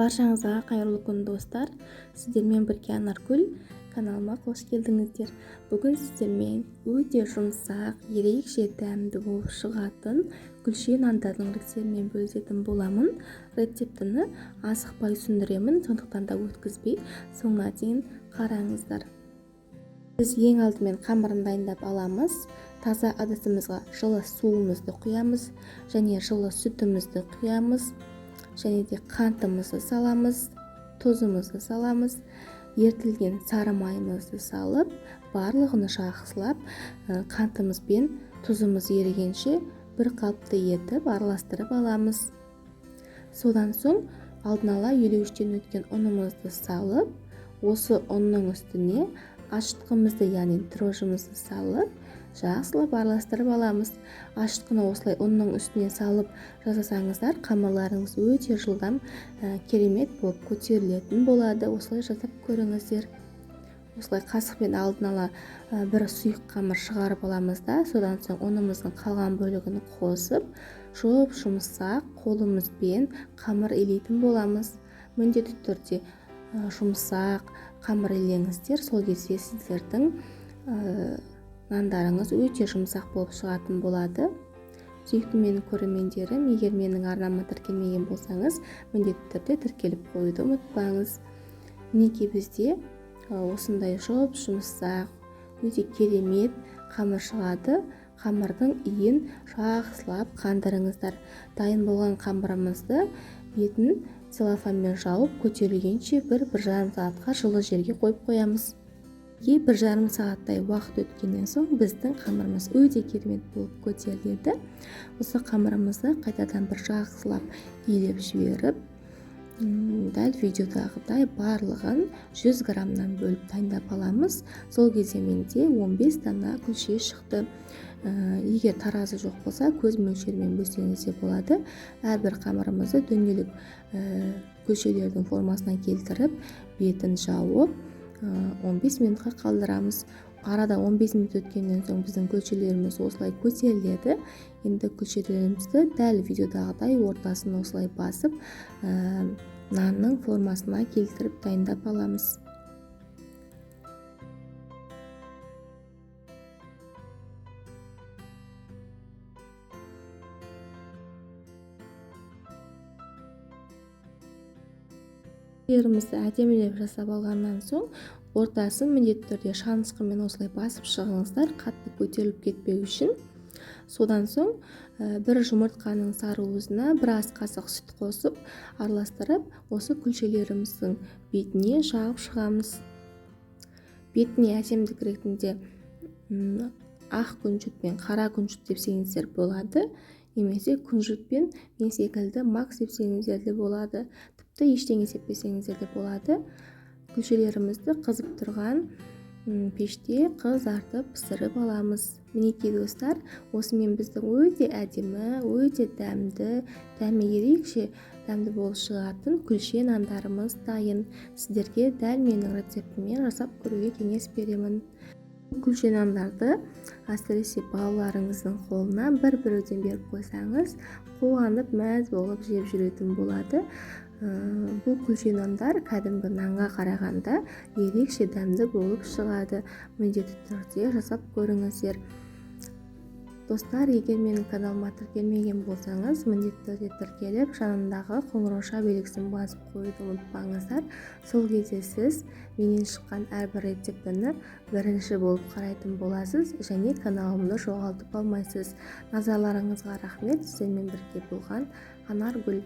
Баршаңызға қайырлы күн достар. Сіздермен бірге Анаргүл каналыма қош келдіңіздер. Бүгін сіздермен өте жұмсақ, ерекше дәмді болып шығатын күлше нандардың рецептімен бөлісетін боламын. Рецептіні асықпай түсіндіремін, сондықтан да өткізбей соңына дейін қараңыздар. Біз ең алдымен қамырын дайындап аламыз. Таза ыдысымызға жылы суымызды құямыз және жылы сүтімізді құямыз. Және де қантымызды саламыз, тұзымызды саламыз, ертілген сары майымызды салып, барлығын жақсылап, қантымыз бен тұзымыз ерігенше бір қалыпты етіп араластырып аламыз. Содан соң алдын ала елеуіштен өткен ұнымызды салып, осы ұнның үстіне ашытқымызды, яғни дрожжымызды салып, жақсылап араластырып аламыз. Ашытқыны осылай ұнның үстіне салып жасасаңыздар, қамырларыңыз өте жылдам керемет болып көтерілетін болады. Осылай жасап көріңіздер. Осылай қасықпен алдын ала бір сұйық қамыр шығарып аламыз да, содан соң ұнымыздың қалған бөлігін қосып, жұмсақ қолымызбен қамыр илейтін боламыз. Міндетті түрде жұмсақ қамыр илеңіздер, сол кезде сіздердің нандарыңыз өте жұмсақ болып шығатын болады. Сүйікті менің көрермендерім, егер менің арнама тіркелмеген болсаңыз, міндетті түрде тіркеліп қоюды ұмытпаңыз. Мінекей бізде осындай жұмсақ, өте керемет қамыр шығады. Қамырдың иін жақсылап қандырыңыздар. Дайын болған қамырымызды бетін целлофанмен жауып, көтерілгенше 1-1,5 сағатқа жылы жерге қойып қоямыз. 1,5 сағаттай уақыт өткеннен соң біздің қамырымыз өте керемет болып көтеріледі. Осы қамырымызды қайтадан бір жақсылап илеп жіберіп, дәл видеодағыдай барлығын 100 граммнан бөліп дайындап аламыз. Сол кезде менде 15 дана күлше шықты. Егер таразы жоқ болса, көз мөлшерімен бөлсеңіз де болады. Әрбір қамырымызды дөңгелек күлшелердің формасына келтіріп, бетін жауып 15 минутқа қалдырамыз. Арада 15 минут өткеннен соң біздің күлшелеріміз осылай көтеріледі. Енді күлшелерімізді дәл видеодағыдай ортасын осылай басып, нанның формасына келтіріп дайындап аламыз. Күлшелерімізді әдемілеп жасап алғаннан соң, ортасын міндетті түрде шанышқымен осылай басып шығыңыздар, қатты көтеріліп кетпеу үшін. Содан соң бір жұмыртқаның сарыуызына бір ас қасық сүт қосып, араластырып, осы күлшелеріміздің бетіне жағып шығамыз. Бетіне әсемдік ретінде ақ күнжіт пен қара күнжіт депсеңіздер болады, немесе күнжіт пен мен секілді макс депсеңіздер де болады. Тіпті ештеңе сеппесеңіздер де болады. Күлшелерімізді қызып тұрған пеште қызартып пісіріп аламыз. Мінекей достар, осымен біздің өте әдемі, өте дәмі ерекше дәмді болып шығатын күлше нандарымыз дайын. Сіздерге дәл менің рецептіммен жасап көруге кеңес беремін. Күлше нандарды әсіресе балаларыңыздың қолына бір-бірден беріп қойсаңыз, қуанып мәз болып жеп жүретін болады. Бұл күлше нандар кәдімгі нанға қарағанда ерекше дәмді болып шығады. Міндетті түрде жасап көріңіздер. Достар, егер менің каналыма тіркелмеген болсаңыз, міндетті түрде тіркеліп, жанындағы қоңырауша белгісін басып қоюды ұмытпаңыздар. Сол кезде сіз менен шыққан әрбір рецептіні бірінші болып қарайтын боласыз және каналымды жоғалтып алмайсыз. Назарларыңызға рахмет. Сіздермен бірге болған Анаргүл.